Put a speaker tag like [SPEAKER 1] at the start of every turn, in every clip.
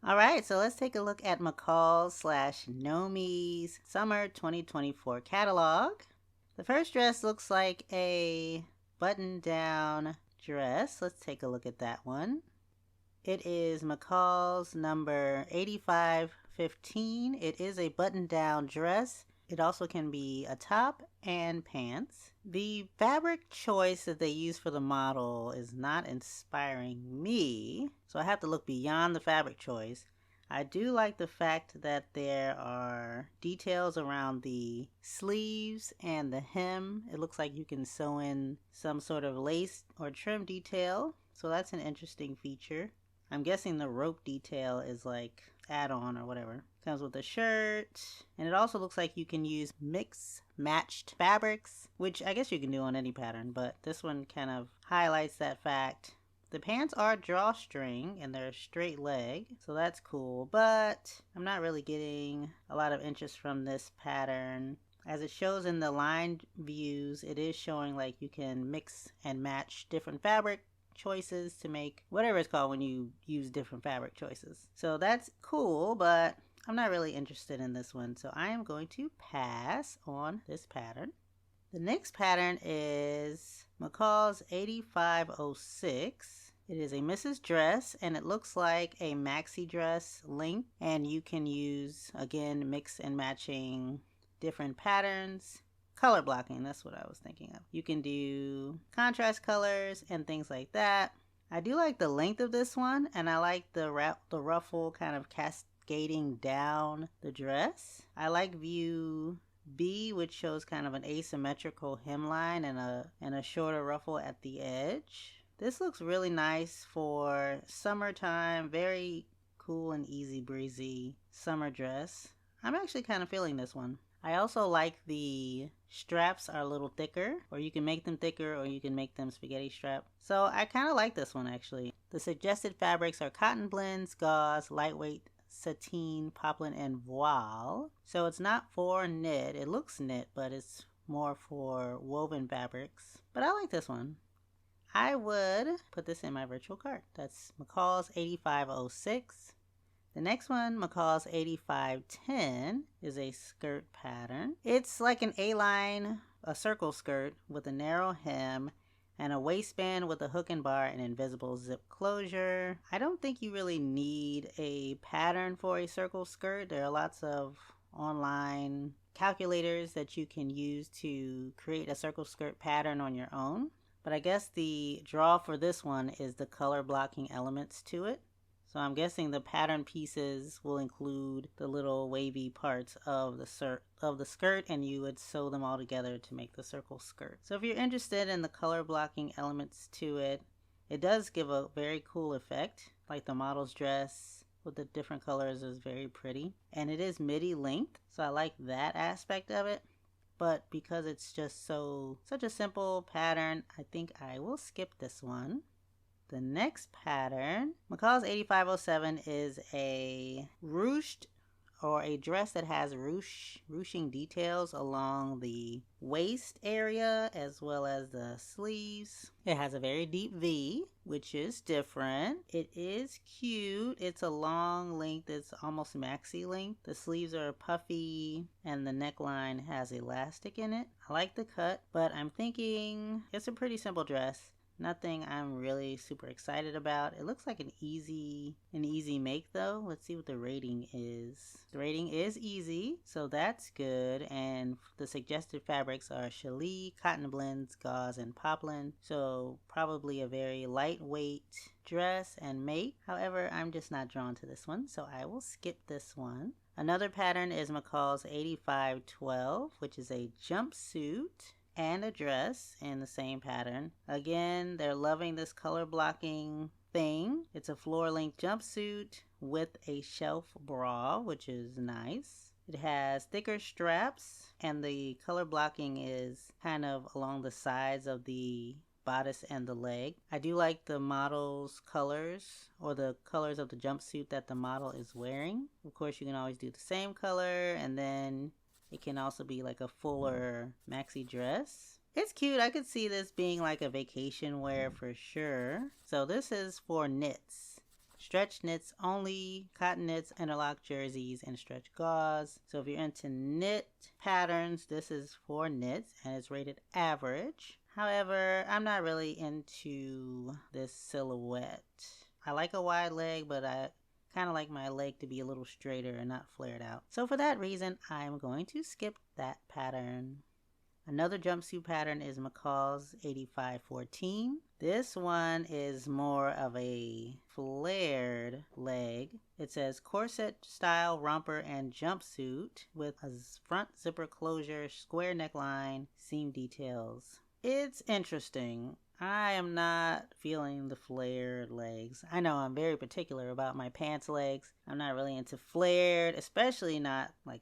[SPEAKER 1] All right, so let's take a look at Mccall slash Nomi's Summer 2024 catalog. The first dress looks like a button-down dress. Let's take a look at that one. It is Mccall's number 8515. It is a button-down dress. It also can be a top and pants. The fabric choice that they use for the model is not inspiring me, so I have to look beyond the fabric choice. I do like the fact that there are details around the sleeves and the hem. It looks like you can sew in some sort of lace or trim detail, so that's an interesting feature. I'm guessing the rope detail is like add-on or whatever. Comes with a shirt, and it also looks like you can use mix matched fabrics, which I guess you can do on any pattern, but this one kind of highlights that fact. The pants are drawstring and they're straight leg, so that's cool, but I'm not really getting a lot of interest from this pattern. As it shows in the line views, it is showing like you can mix and match different fabric choices to make whatever it's called when you use different fabric choices. So that's cool, but I'm not really interested in this one, so I am going to pass on this pattern. The next pattern is Mccall's 8506. It is a missus dress, and it looks like a maxi dress length, and you can use, again, mix and matching different patterns. Color blocking, that's what I was thinking of. You can do contrast colors and things like that. I do like the length of this one, and I like the ruffle kind of cascading down the dress. I like view B, which shows kind of an asymmetrical hemline and a shorter ruffle at the edge. This looks really nice for summertime, very cool and easy breezy summer dress. I'm actually kind of feeling this one. I also like the straps are a little thicker, or you can make them thicker or you can make them spaghetti strap. So I kind of like this one actually. The suggested fabrics are cotton blends, gauze, lightweight sateen, poplin, and voile. So it's not for knit. It looks knit, but it's more for woven fabrics. But I like this one. I would put this in my virtual cart. That's Mccall's 8506. The next one, Mccall's 8510, is a skirt pattern. It's like an A-line, a circle skirt with a narrow hem and a waistband with a hook and bar and invisible zip closure. I don't think you really need a pattern for a circle skirt. There are lots of online calculators that you can use to create a circle skirt pattern on your own. But I guess the draw for this one is the color blocking elements to it. So I'm guessing the pattern pieces will include the little wavy parts of the skirt, and you would sew them all together to make the circle skirt. So if you're interested in the color blocking elements to it, it does give a very cool effect. Like the model's dress with the different colors is very pretty. And it is midi length, so I like that aspect of it. But because it's just such a simple pattern, I think I will skip this one. The next pattern, Mccall's 8507, is a ruched, or a dress that has ruching details along the waist area as well as the sleeves. It has a very deep V, which is different. It is cute. It's a long length. It's almost maxi length. The sleeves are puffy and the neckline has elastic in it. I like the cut, but I'm thinking it's a pretty simple dress. Nothing I'm really super excited about. It looks like an easy make though. Let's see what the rating is. The rating is easy, so that's good. And the suggested fabrics are challis, cotton blends, gauze, and poplin. So probably a very lightweight dress and make. However, I'm just not drawn to this one, so I will skip this one. Another pattern is Mccall's 8512, which is a jumpsuit and a dress in the same pattern. Again, they're loving this color blocking thing. It's a floor length jumpsuit with a shelf bra, which is nice. It has thicker straps and the color blocking is kind of along the sides of the bodice and the leg. I do like the model's colors, or the colors of the jumpsuit that the model is wearing. Of course, you can always do the same color, and then it can also be like a fuller maxi dress. It's cute. I could see this being like a vacation wear for sure. So this is for knits. stretch knits only, cotton knits, interlock jerseys, and stretch gauze. So if you're into knit patterns, this is for knits and it's rated average. However, I'm not really into this silhouette. I like a wide leg, but I kind of like my leg to be a little straighter and not flared out. So for that reason, I'm going to skip that pattern. Another jumpsuit pattern is Mccall's 8514. This one is more of a flared leg. It says corset style romper and jumpsuit with a front zipper closure, square neckline, seam details. It's interesting. I am not feeling the flared legs. I know I'm very particular about my pants legs. I'm not really into flared, especially not like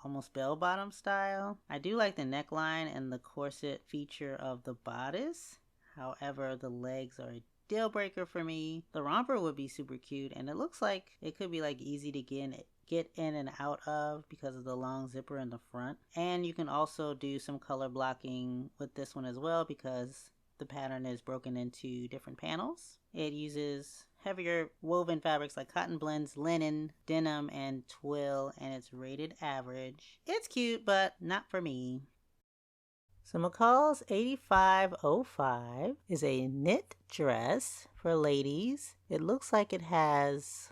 [SPEAKER 1] almost bell bottom style. I do like the neckline and the corset feature of the bodice. However, the legs are a deal breaker for me. The romper would be super cute, and it looks like it could be like easy to get in and out of because of the long zipper in the front. And you can also do some color blocking with this one as well because the pattern is broken into different panels. It uses heavier woven fabrics like cotton blends, linen, denim, and twill, and it's rated average. It's cute, but not for me. So Mccall's 8505 is a knit dress for ladies. It looks like it's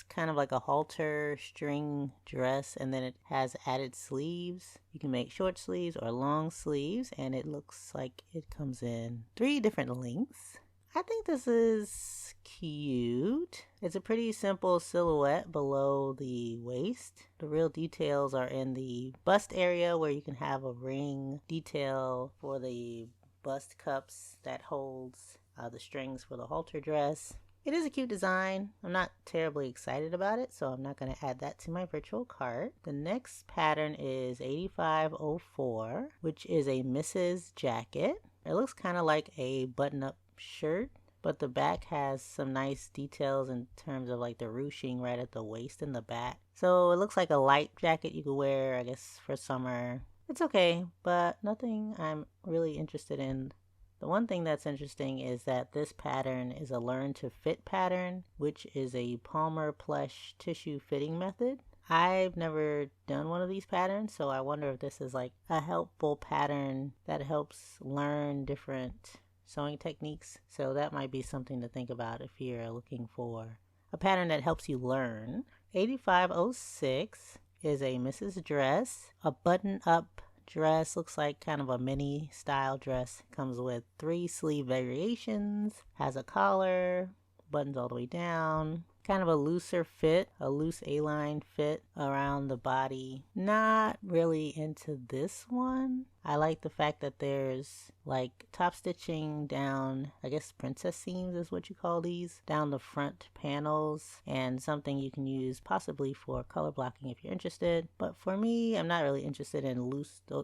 [SPEAKER 1] kind of like a halter string dress, and then it has added sleeves. You can make short sleeves or long sleeves, and it looks like it comes in 3 different lengths. I think this is cute. It's a pretty simple silhouette below the waist. The real details are in the bust area where you can have a ring detail for the bust cups that holds the strings for the halter dress. It is a cute design. I'm not terribly excited about it, so I'm not going to add that to my virtual cart. The next pattern is 8504, which is a Mrs. jacket. It looks kind of like a button-up shirt, but the back has some nice details in terms of like the ruching right at the waist and the back. So it looks like a light jacket you could wear, I guess, for summer. It's okay, but nothing I'm really interested in. The one thing that's interesting is that this pattern is a learn to fit pattern, which is a Palmer plush tissue fitting method. I've never done one of these patterns, so I wonder if this is like a helpful pattern that helps learn different sewing techniques. So that might be something to think about if you're looking for a pattern that helps you learn. 8506 is a Mrs. dress, a button-up dress. Looks like kind of a mini style dress. Comes with 3 sleeve variations, has a collar, buttons all the way down, kind of a looser fit, a loose A-line fit around the body. Not really into this one. I like the fact that there's like top stitching down, I guess princess seams is what you call these, down the front panels, and something you can use possibly for color blocking if you're interested. But for me, I'm not really interested in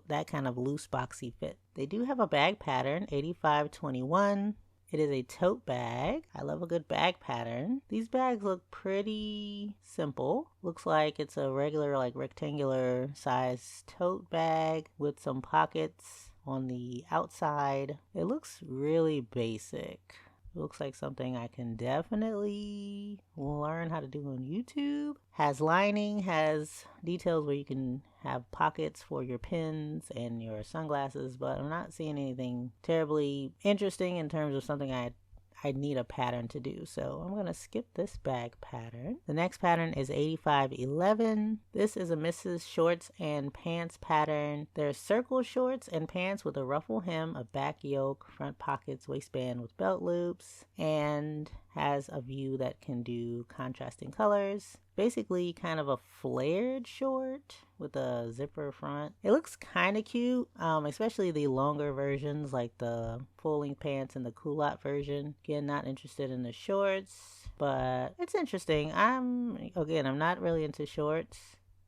[SPEAKER 1] that kind of loose boxy fit. They do have a bag pattern, 8521. It is a tote bag. I love a good bag pattern. These bags look pretty simple. Looks like it's a regular like rectangular size tote bag with some pockets on the outside. It looks really basic. It looks like something I can definitely learn how to do on YouTube. Has lining, has details where you can have pockets for your pins and your sunglasses, but I'm not seeing anything terribly interesting in terms of something I need a pattern to do. So I'm going to skip this bag pattern. The next pattern is 8511. This is a Mrs. shorts and pants pattern. There's circle shorts and pants with a ruffle hem, a back yoke, front pockets, waistband with belt loops, and has a view that can do contrasting colors. Basically kind of a flared short with a zipper front. It looks kind of cute, especially the longer versions like the full-length pants and the culotte version. Again, not interested in the shorts, but it's interesting. I'm not really into shorts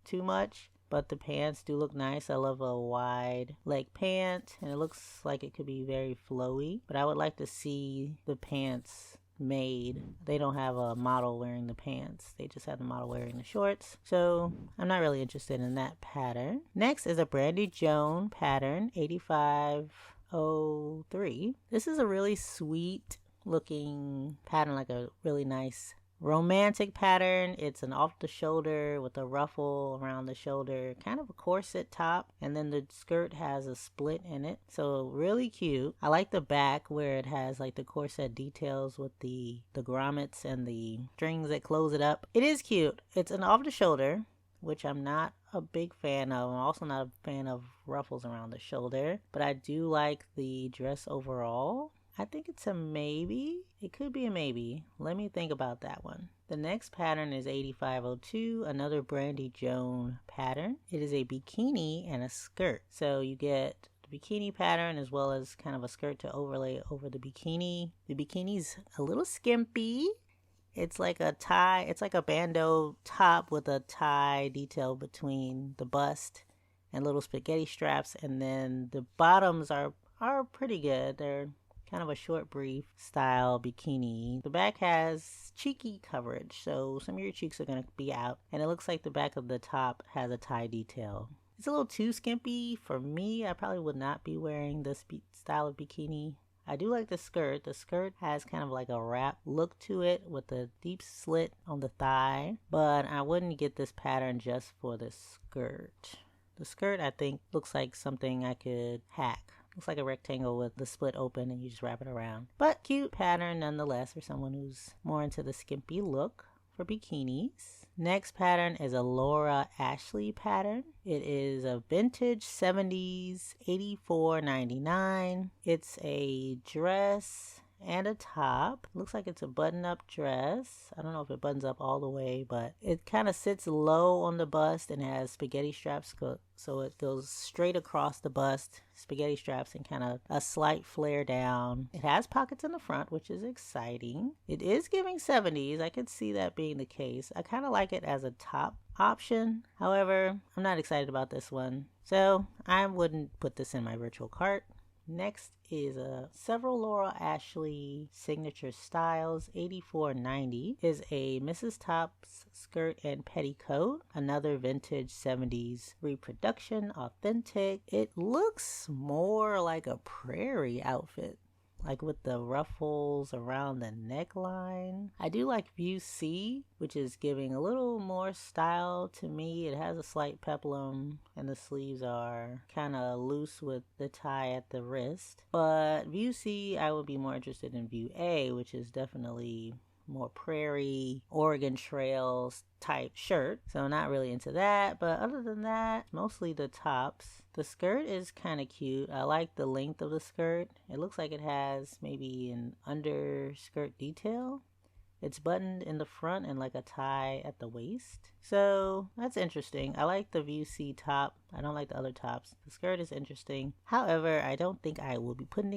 [SPEAKER 1] too much, but the pants do look nice. I love a wide leg pant, and it looks like it could be very flowy, but I would like to see the pants made. They don't have a model wearing the pants. They just have the model wearing the shorts. So I'm not really interested in that pattern. Next is a Brandy Joan pattern, 8503. This is a really sweet looking pattern, like a really nice romantic pattern. It's an off the shoulder with a ruffle around the shoulder, kind of a corset top, and then the skirt has a split in it, so really cute. I like the back where it has like the corset details with the grommets and the strings that close it up. It is cute. It's an off the shoulder, which I'm not a big fan of. I'm also not a fan of ruffles around the shoulder, but I do like the dress overall. I think it's a maybe. It could be a maybe. Let me think about that one. The next pattern is 8502, another Brandy Joan pattern. It is a bikini and a skirt. So you get the bikini pattern as well as kind of a skirt to overlay over the bikini. The bikini's a little skimpy. It's like a tie. It's like a bandeau top with a tie detail between the bust and little spaghetti straps. And then the bottoms are pretty good. They're kind of a short brief style bikini. The back has cheeky coverage, so some of your cheeks are going to be out, and it looks like the back of the top has a tie detail. It's a little too skimpy for me. I probably would not be wearing this style of bikini. I do like the skirt. The skirt has kind of like a wrap look to it with a deep slit on the thigh, but I wouldn't get this pattern just for the skirt. The skirt, I think, looks like something I could hack. Looks like a rectangle with the split open and you just wrap it around. But cute pattern nonetheless for someone who's more into the skimpy look for bikinis. Next pattern is a Laura Ashley pattern. It is a vintage 70s, $84.99. It's a dress and a top. Looks like it's a button-up dress. I don't know if it buttons up all the way, but it kind of sits low on the bust and has spaghetti straps, so it goes straight across the bust, spaghetti straps, and kind of a slight flare down. It has pockets in the front, which is exciting. It is giving 70s. I could see that being the case. I kind of like it as a top option. However, I'm not excited about this one, so I wouldn't put this in my virtual cart. Next is several Laura Ashley signature styles. $84.90 is a Mrs. Top's skirt and petticoat, another vintage 70s reproduction, authentic. It looks more like a prairie outfit, like with the ruffles around the neckline. I do like View C, which is giving a little more style to me. It has a slight peplum and the sleeves are kind of loose with the tie at the wrist. But View C, I would be more interested in View A, which is definitely more prairie, Oregon Trails type shirt. So not really into that, but other than that, mostly the tops. The skirt is kind of cute. I like the length of the skirt. It looks like it has maybe an underskirt detail. It's buttoned in the front and like a tie at the waist. So that's interesting. I like the View C top. I don't like the other tops. The skirt is interesting. However, I don't think I will be putting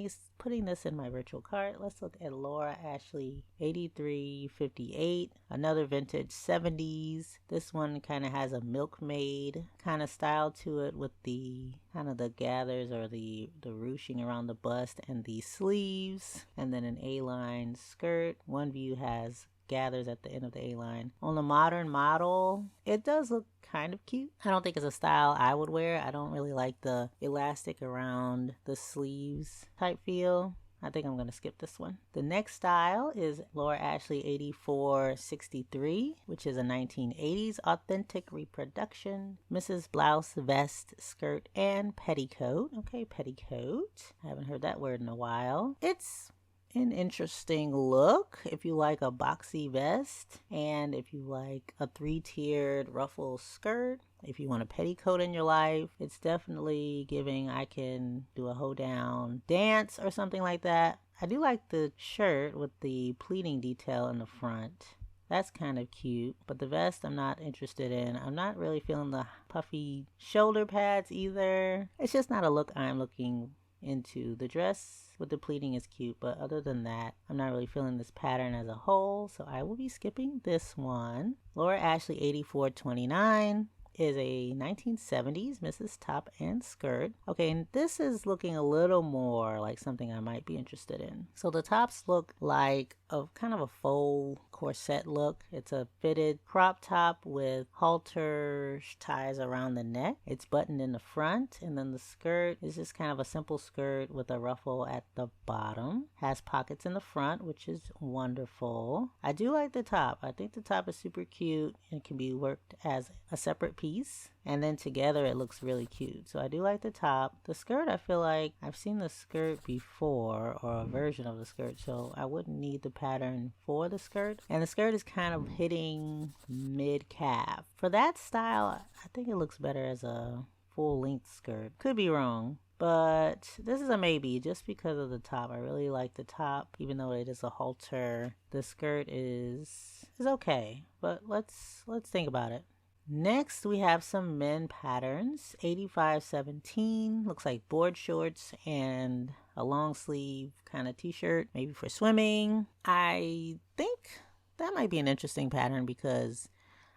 [SPEAKER 1] this in my virtual cart. Let's look at Laura Ashley 8358, another vintage 70s. This one kind of has a milkmaid kind of style to it with the kind of the gathers or the ruching around the bust and the sleeves, and then an A-line skirt. One view has gathers at the end of the A-line. On the modern model, it does look kind of cute. I don't think it's a style I would wear. I don't really like the elastic around the sleeves type feel. I think I'm going to skip this one. The next style is Laura Ashley 8463, which is a 1980s authentic reproduction. Mrs. Blouse vest, skirt, and petticoat. Okay, petticoat. I haven't heard that word in a while. It's an interesting look if you like a boxy vest and if you like a 3-tiered ruffle skirt. If you want a petticoat in your life, it's definitely giving I can do a hoedown dance or something like that. I do like the shirt with the pleating detail in the front. That's kind of cute, but the vest I'm not interested in. I'm not really feeling the puffy shoulder pads either. It's just not a look I'm looking into. The dress with the pleating is cute, but other than that, I'm not really feeling this pattern as a whole, so I will be skipping this one. Laura Ashley 8429 is a 1970s Mrs. Top and skirt. Okay, and this is looking a little more like something I might be interested in. So the tops look like a kind of a faux corset look. It's a fitted crop top with halter ties around the neck. It's buttoned in the front, and then the skirt is just kind of a simple skirt with a ruffle at the bottom. Has pockets in the front, which is wonderful. I do like the top. I think the top is super cute and can be worked as a separate piece, and then together it looks really cute. So I do like the top. The skirt, I feel like I've seen the skirt before, or a version of the skirt, so I wouldn't need the pattern for the skirt. And the skirt is kind of hitting mid-calf. For that style, I think it looks better as a full-length skirt. Could be wrong, but this is a maybe just because of the top. I really like the top, even though it is a halter. The skirt is okay, but let's think about it. Next, we have some men patterns. 8517 looks like board shorts and a long sleeve kind of t-shirt, maybe for swimming. I think that might be an interesting pattern because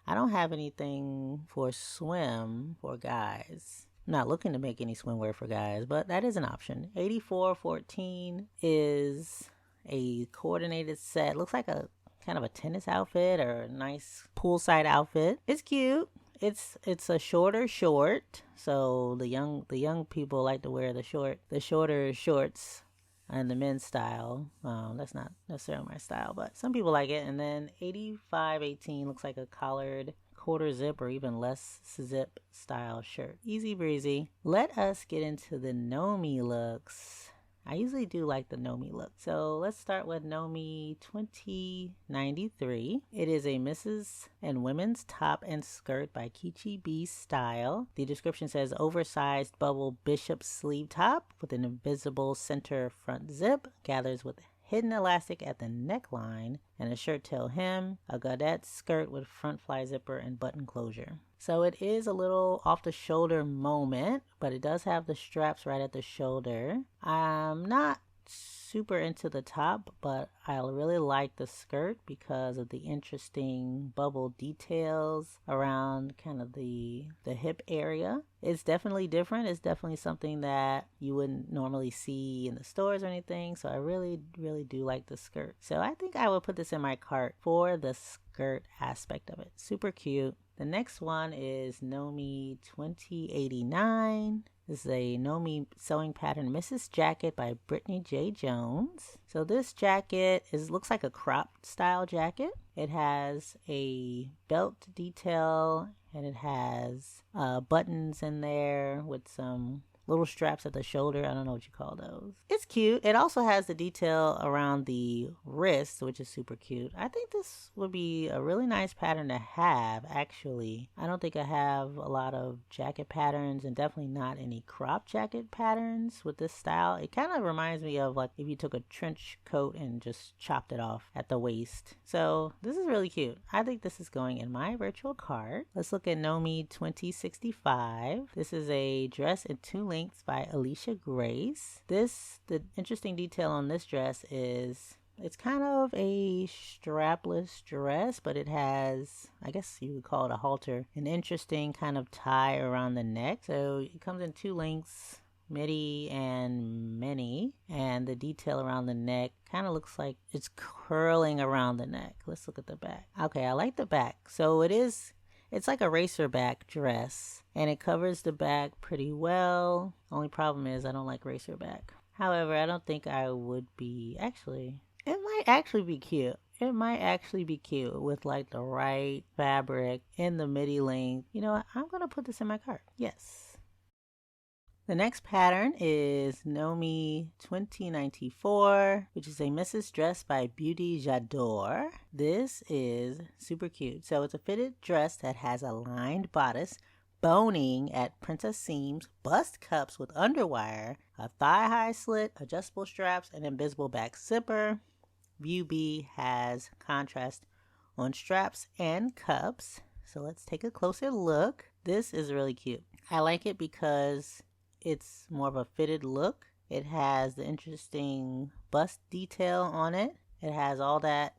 [SPEAKER 1] I don't have anything for swim for guys. I'm not looking to make any swimwear for guys, but that is an option. 8414 is a coordinated set. Looks like a kind of a tennis outfit or a nice poolside outfit. It's cute. It's a shorter short, so the young people like to wear the shorter shorts and the men's style. That's not necessarily my style, but some people like it. And then 8518 looks like a collared quarter zip or even less zip style shirt. Easy breezy. Let us get into the Nomi looks. I usually do like the Nomi look. So let's start with Nomi 2093. It is a Mrs. and women's top and skirt by Kichi B style. The description says oversized bubble bishop sleeve top with an invisible center front zip, gathers with hidden elastic at the neckline, and a shirt tail hem, a godette skirt with front fly zipper and button closure. So it is a little off the shoulder moment, but it does have the straps right at the shoulder. I'm not super into the top, but I really like the skirt because of the interesting bubble details around kind of the hip area. It's definitely different. It's definitely something that you wouldn't normally see in the stores or anything. So I really do like the skirt. So I think I would put this in my cart for the skirt aspect of it. Super cute. The next one is Nomi 2089. This is a Nomi sewing pattern Mrs. Jacket by Brittany J. Jones. So this jacket looks like a crop style jacket. It has a belt detail and it has buttons in there with some little straps at the shoulder. I don't know what you call those. It's cute. It also has the detail around the wrist, which is super cute. I think this would be a really nice pattern to have, actually. I don't think I have a lot of jacket patterns and definitely not any crop jacket patterns with this style. It kind of reminds me of like if you took a trench coat and just chopped it off at the waist. So this is really cute. I think this is going in my virtual cart. Let's look at Nomi 2065. This is a dress in 2 lengths by Alicia Grace. The interesting detail on this dress is it's kind of a strapless dress, but it has, I guess you would call it a halter, an interesting kind of tie around the neck. So it comes in 2 lengths, midi and mini, and the detail around the neck kind of looks like it's curling around the neck. Let's look at the back. Okay, I like the back. So it's like a racer back dress, and it covers the back pretty well. Only problem is I don't like racer back. However, I don't think I would be, actually, it might actually be cute. It might actually be cute with like the right fabric in the midi length. You know what? I'm going to put this in my cart. Yes. The next pattern is Nomi 2094, which is a Mrs. dress by Beauty J'adore. This is super cute. So it's a fitted dress that has a lined bodice, boning at princess seams, bust cups with underwire, a thigh-high slit, adjustable straps, and invisible back zipper. View B has contrast on straps and cups. So let's take a closer look. This is really cute. I like it because it's more of a fitted look. It has the interesting bust detail on it. It has all that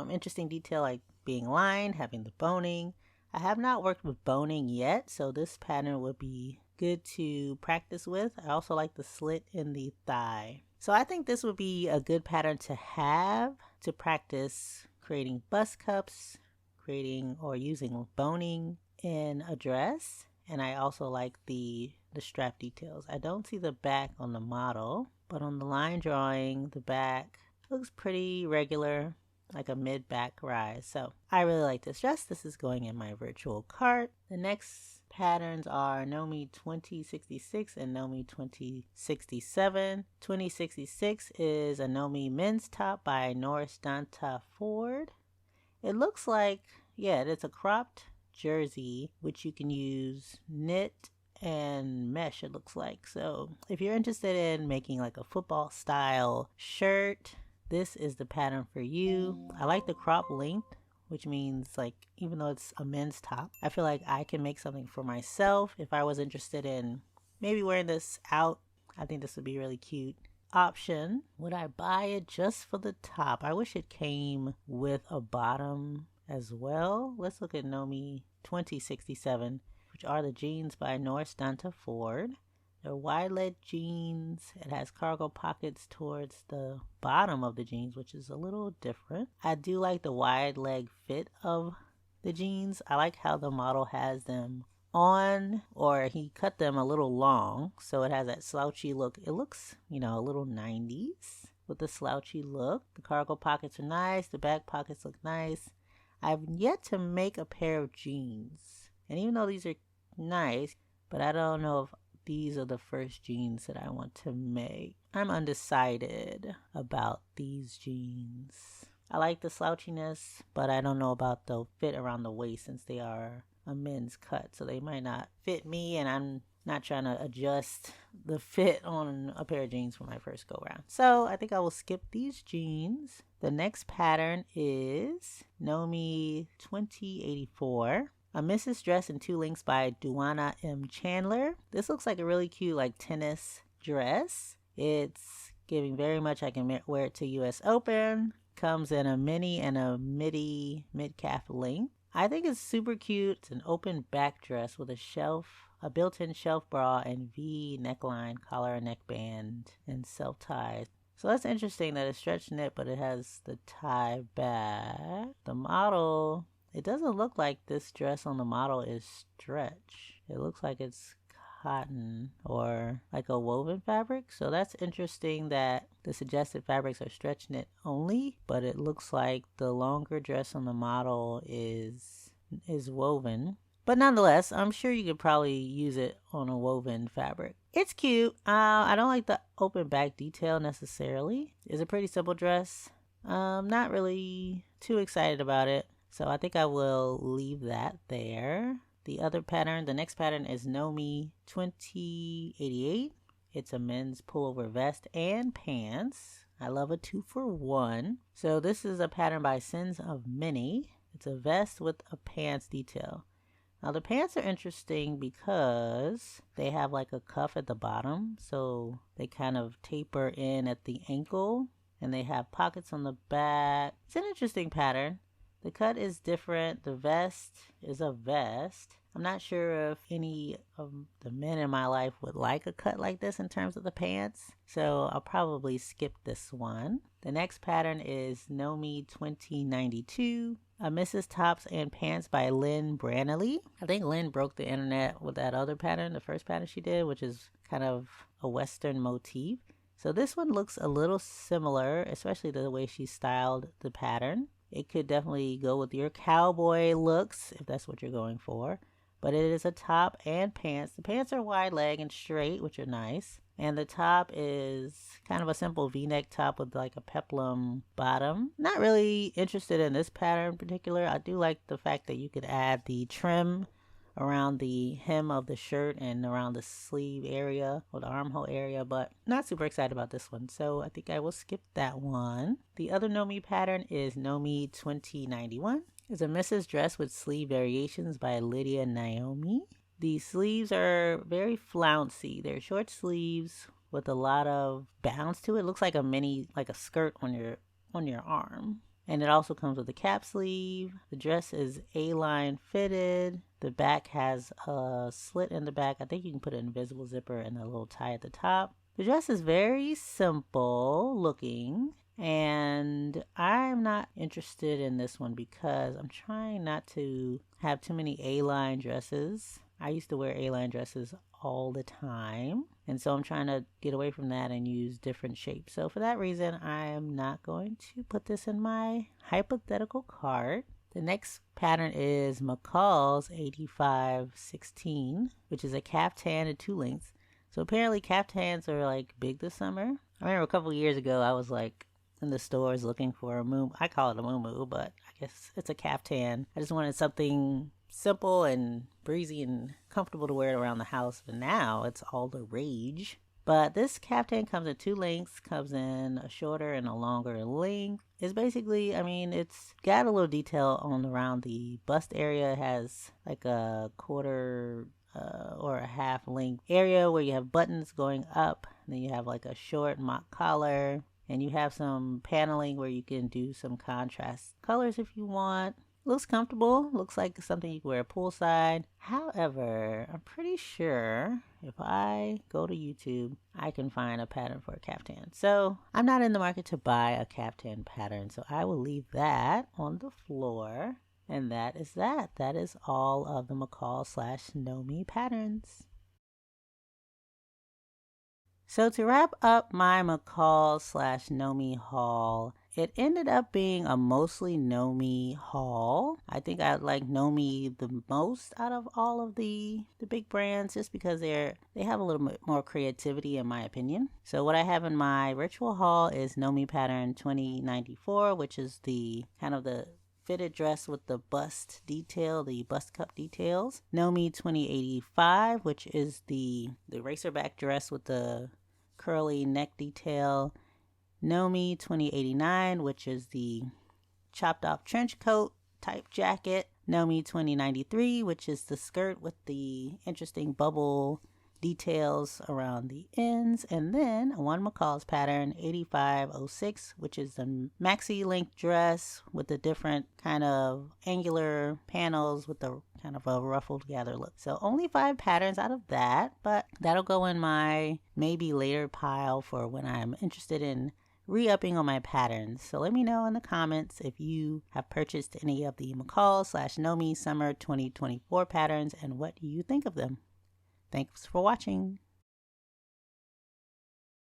[SPEAKER 1] interesting detail like being lined, having the boning. I have not worked with boning yet, so this pattern would be good to practice with. I also like the slit in the thigh. So I think this would be a good pattern to have to practice creating bust cups, creating or using boning in a dress. And I also like the strap details. I don't see the back on the model, but on the line drawing, the back looks pretty regular, like a mid-back rise. So I really like this dress. This is going in my virtual cart. The next patterns are Nomi 2066 and Nomi 2067. 2066 is a Nomi men's top by Norris Danta Ford. It looks like, yeah, it's a cropped jersey, which you can use knit and mesh, it looks like. So if you're interested in making like a football style shirt, this is the pattern for you. I like the crop length, which means like even though it's a men's top, I feel like I can make something for myself. If I was interested in maybe wearing this out, I think this would be really cute. Option, would I buy it just for the top? I wish it came with a bottom as well. Let's look at Nomi 2067, which are the jeans by Norris Danta Ford. They're wide leg jeans. It has cargo pockets towards the bottom of the jeans, which is a little different. I do like the wide leg fit of the jeans. I like how the model has them on, or he cut them a little long, so it has that slouchy look. It looks, a little 90s with the slouchy look. The cargo pockets are nice. The back pockets look nice. I've yet to make a pair of jeans, and even though these are nice, but I don't know if these are the first jeans that I want to make. I'm undecided about these jeans. I like the slouchiness, but I don't know about the fit around the waist since they are a men's cut, so they might not fit me, and I'm not trying to adjust the fit on a pair of jeans for my first go round. So I think I will skip these jeans. The next pattern is Nomi 2084. A Mrs. Dress in 2 links by Duana M. Chandler. This looks like a really cute like tennis dress. It's giving very much I can wear it to US Open. Comes in a mini and a midi mid-calf length. I think it's super cute. It's an open back dress with a built-in shelf bra and V neckline, collar and neckband, and self-ties. So that's interesting that it's stretch knit, but it has the tie back. The model, it doesn't look like this dress on the model is stretch. It looks like it's cotton or like a woven fabric. So that's interesting that the suggested fabrics are stretch knit only, but it looks like the longer dress on the model is woven. But nonetheless, I'm sure you could probably use it on a woven fabric. It's cute. I don't like the open back detail necessarily. It's a pretty simple dress. Not really too excited about it. So I think I will leave that there. The next pattern is Nomi 2088. It's a men's pullover vest and pants. I love a 2-for-1. So this is a pattern by Sins of Many. It's a vest with a pants detail. Now the pants are interesting because they have like a cuff at the bottom, so they kind of taper in at the ankle, and they have pockets on the back. It's an interesting pattern. The cut is different. The vest is a vest. I'm not sure if any of the men in my life would like a cut like this in terms of the pants, so I'll probably skip this one. The next pattern is Nomi 2092. A Mrs. Tops and Pants by Lynn Branley. I think Lynn broke the internet with that other pattern, the first pattern she did, which is kind of a Western motif. So this one looks a little similar, especially the way she styled the pattern. It could definitely go with your cowboy looks if that's what you're going for. But it is a top and pants. The pants are wide leg and straight, which are nice. And the top is kind of a simple v-neck top with like a peplum bottom. Not really interested in this pattern in particular. I do like the fact that you could add the trim around the hem of the shirt and around the sleeve area or the armhole area, but not super excited about this one. So I think I will skip that one. The other Nomi pattern is Nomi 2091. It's a Mrs. Dress with sleeve variations by Lydia Naomi. The sleeves are very flouncy. They're short sleeves with a lot of bounce to it. It looks like a skirt on your arm. And it also comes with a cap sleeve. The dress is A-line fitted. The back has a slit in the back. I think you can put an invisible zipper and a little tie at the top. The dress is very simple looking, and I'm not interested in this one because I'm trying not to have too many A-line dresses. I used to wear A-line dresses all the time, and so I'm trying to get away from that and use different shapes. So for that reason, I am not going to put this in my hypothetical cart. The next pattern is Mccall's 8516, which is a caftan in 2 lengths. So apparently caftans are like big this summer. I remember a couple years ago I was like in the stores looking for a muumuu. I call it a muumuu, but I guess it's a caftan. I just wanted something simple and breezy and comfortable to wear it around the house, but now it's all the rage. But this caftan comes in 2 lengths, comes in a shorter and a longer length. It's basically, I mean, it's got a little detail on around the bust area. It has like a quarter or a half length area where you have buttons going up. Then you have like a short mock collar, and you have some paneling where you can do some contrast colors if you want. Looks comfortable. Looks like something you can wear poolside. However, I'm pretty sure if I go to YouTube, I can find a pattern for a caftan. So I'm not in the market to buy a caftan pattern, so I will leave that on the floor. And that is that. That is all of the Mccall/Nomi patterns. So to wrap up my Mccall/Nomi haul, it ended up being a mostly Nomi haul. I think I like Nomi the most out of all of the big brands, just because they have a little bit more creativity in my opinion. So what I have in my ritual haul is Nomi pattern 2094, which is the kind of the fitted dress with the bust detail, the bust cup details. Nomi 2085, which is the racerback dress with the curly neck detail. Nomi 2089, which is the chopped off trench coat type jacket. Nomi 2093, which is the skirt with the interesting bubble details around the ends. And then one Mccall's pattern 8506, which is the maxi length dress with the different kind of angular panels with the kind of a ruffled together look. So only 5 patterns out of that, but that'll go in my maybe later pile for when I'm interested in re-upping on my patterns. So let me know in the comments if you have purchased any of the Mccall/Nomi summer 2024 patterns and what you think of them. Thanks for watching.